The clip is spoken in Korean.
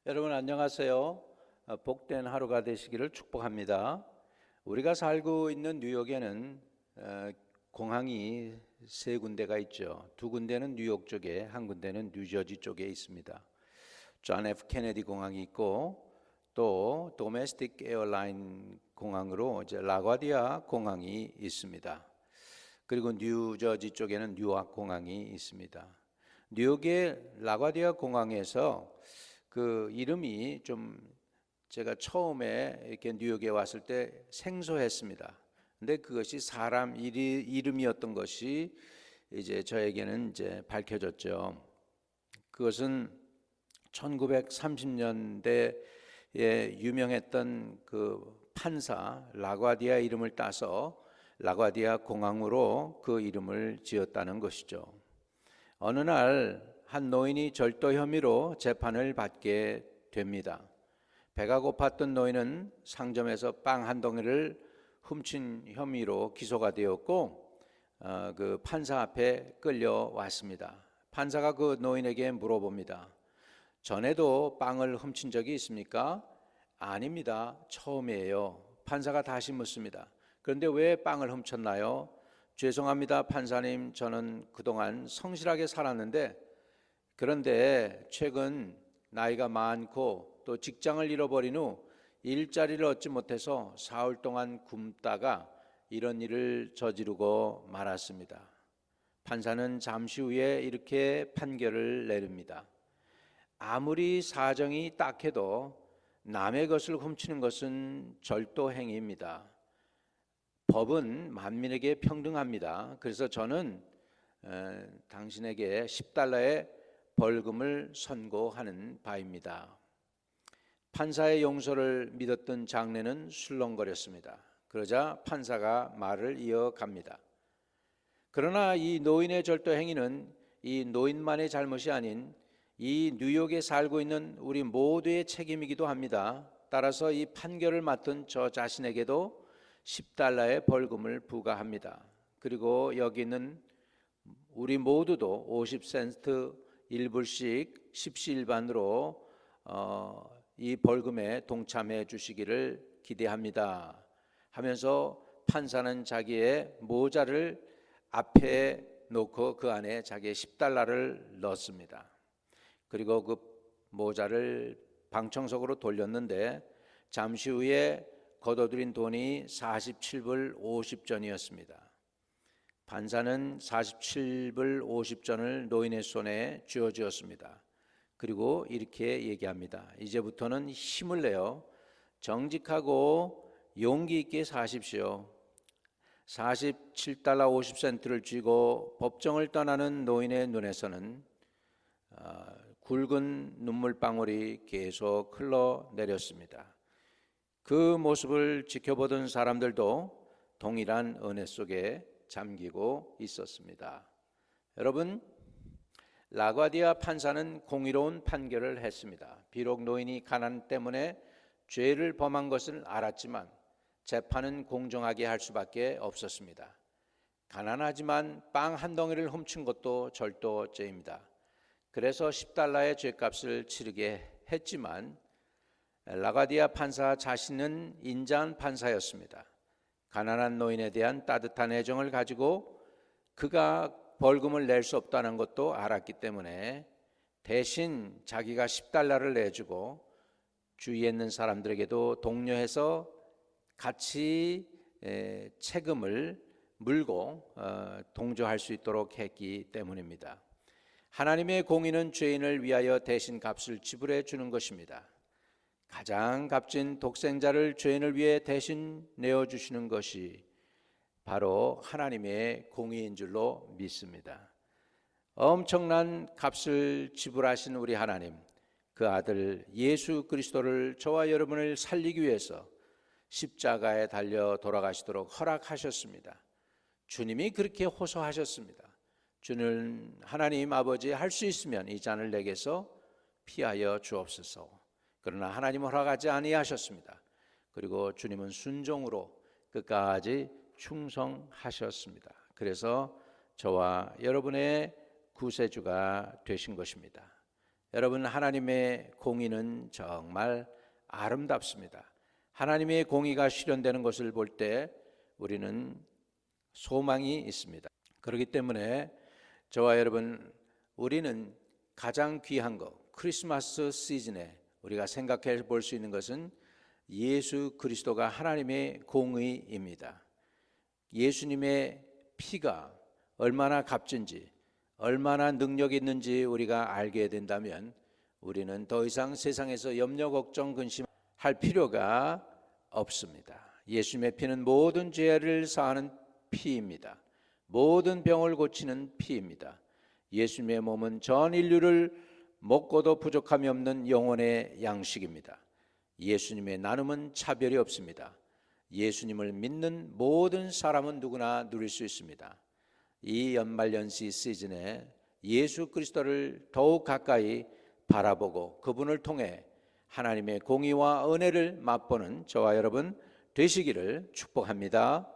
여러분 안녕하세요. 복된 하루가 되시기를 축복합니다. 우리가 살고 있는 뉴욕에는 공항이 세 군데가 있죠. 두 군데는 뉴욕 쪽에, 한 군데는 뉴저지 쪽에 있습니다. 존 F 케네디 공항이 있고 또 도메스틱 에어라인 공항으로 이제 라과디아 공항이 있습니다. 그리고 뉴저지 쪽에는 뉴아크 공항이 있습니다. 뉴욕의 라과디아 공항에서 그 이름이 좀 제가 처음에 이렇게 뉴욕에 왔을 때 생소했습니다. 근데 그것이 사람 이름이었던 것이 이제 저에게는 이제 밝혀졌죠. 그것은 1930년대에 유명했던 그 판사 라과디아 이름을 따서 라과디아 공항으로 그 이름을 지었다는 것이죠. 어느 날 한 노인이 절도 혐의로 재판을 받게 됩니다. 배가 고팠던 노인은 상점에서 빵 한 덩이를 훔친 혐의로 기소가 되었고 그 판사 앞에 끌려왔습니다. 판사가 그 노인에게 물어봅니다. 전에도 빵을 훔친 적이 있습니까? 아닙니다. 처음이에요. 판사가 다시 묻습니다. 그런데 왜 빵을 훔쳤나요? 죄송합니다, 판사님. 저는 그동안 성실하게 살았는데 그런데 최근 나이가 많고 또 직장을 잃어버린 후 일자리를 얻지 못해서 사흘 동안 굶다가 이런 일을 저지르고 말았습니다. 판사는 잠시 후에 이렇게 판결을 내립니다. 아무리 사정이 딱해도 남의 것을 훔치는 것은 절도 행위입니다. 법은 만민에게 평등합니다. 그래서 저는 당신에게 $10의 벌금을 선고하는 바입니다. 판사의 용서를 믿었던 장례는 술렁거렸습니다. 그러자 판사가 말을 이어갑니다. 그러나 이 노인의 절도 행위는 이 노인만의 잘못이 아닌 이 뉴욕에 살고 있는 우리 모두의 책임이기도 합니다. 따라서 이 판결을 맡은 저 자신에게도 $10의 벌금을 부과합니다. 그리고 여기 있는 우리 모두도 50센트 1불씩 십시일반으로 이 벌금에 동참해 주시기를 기대합니다 하면서 판사는 자기의 모자를 앞에 놓고 그 안에 자기의 $10를 넣었습니다. 그리고 그 모자를 방청석으로 돌렸는데 잠시 후에 거둬들인 돈이 47불 50전이었습니다. 판사는 47불 50전을 노인의 손에 쥐어주었습니다. 그리고 이렇게 얘기합니다. 이제부터는 힘을 내어 정직하고 용기 있게 사십시오. 47달러 50센트를 쥐고 법정을 떠나는 노인의 눈에서는 굵은 눈물방울이 계속 흘러내렸습니다. 그 모습을 지켜보던 사람들도 동일한 은혜 속에 잠기고 있었습니다. 여러분, 라과디아 판사는 공의로운 판결을 했습니다. 비록 노인이 가난 때문에 죄를 범한 것을 알았지만 재판은 공정하게 할 수밖에 없었습니다. 가난하지만 빵 한 덩이를 훔친 것도 절도죄입니다. 그래서 $10의 죄값을 치르게 했지만 라과디아 판사 자신은 인자한 판사였습니다. 가난한 노인에 대한 따뜻한 애정을 가지고 그가 벌금을 낼 수 없다는 것도 알았기 때문에 대신 자기가 $10를 내주고 주위에 있는 사람들에게도 독려해서 같이 책임을 물고 동조할 수 있도록 했기 때문입니다. 하나님의 공의는 죄인을 위하여 대신 값을 지불해 주는 것입니다. 가장 값진 독생자를 죄인을 위해 대신 내어주시는 것이 바로 하나님의 공의인 줄로 믿습니다. 엄청난 값을 지불하신 우리 하나님, 그 아들 예수 그리스도를 저와 여러분을 살리기 위해서 십자가에 달려 돌아가시도록 허락하셨습니다. 주님이 그렇게 호소하셨습니다. 주는 하나님 아버지 할 수 있으면 이 잔을 내게서 피하여 주옵소서. 그러나 하나님은 허락하지 아니하셨습니다. 그리고 주님은 순종으로 끝까지 충성하셨습니다. 그래서 저와 여러분의 구세주가 되신 것입니다. 여러분, 하나님의 공의는 정말 아름답습니다. 하나님의 공의가 실현되는 것을 볼 때 우리는 소망이 있습니다. 그렇기 때문에 저와 여러분, 우리는 가장 귀한 것, 크리스마스 시즌에 우리가 생각해 볼 수 있는 것은 예수 그리스도가 하나님의 공의입니다. 예수님의 피가 얼마나 값진지, 얼마나 능력이 있는지 우리가 알게 된다면 우리는 더 이상 세상에서 염려, 걱정, 근심할 필요가 없습니다. 예수님의 피는 모든 죄를 사하는 피입니다. 모든 병을 고치는 피입니다. 예수님의 몸은 전 인류를 먹고도 부족함이 없는 영혼의 양식입니다. 예수님의 나눔은 차별이 없습니다. 예수님을 믿는 모든 사람은 누구나 누릴 수 있습니다. 이 연말연시 시즌에 예수 그리스도를 더욱 가까이 바라보고 그분을 통해 하나님의 공의와 은혜를 맛보는 저와 여러분 되시기를 축복합니다.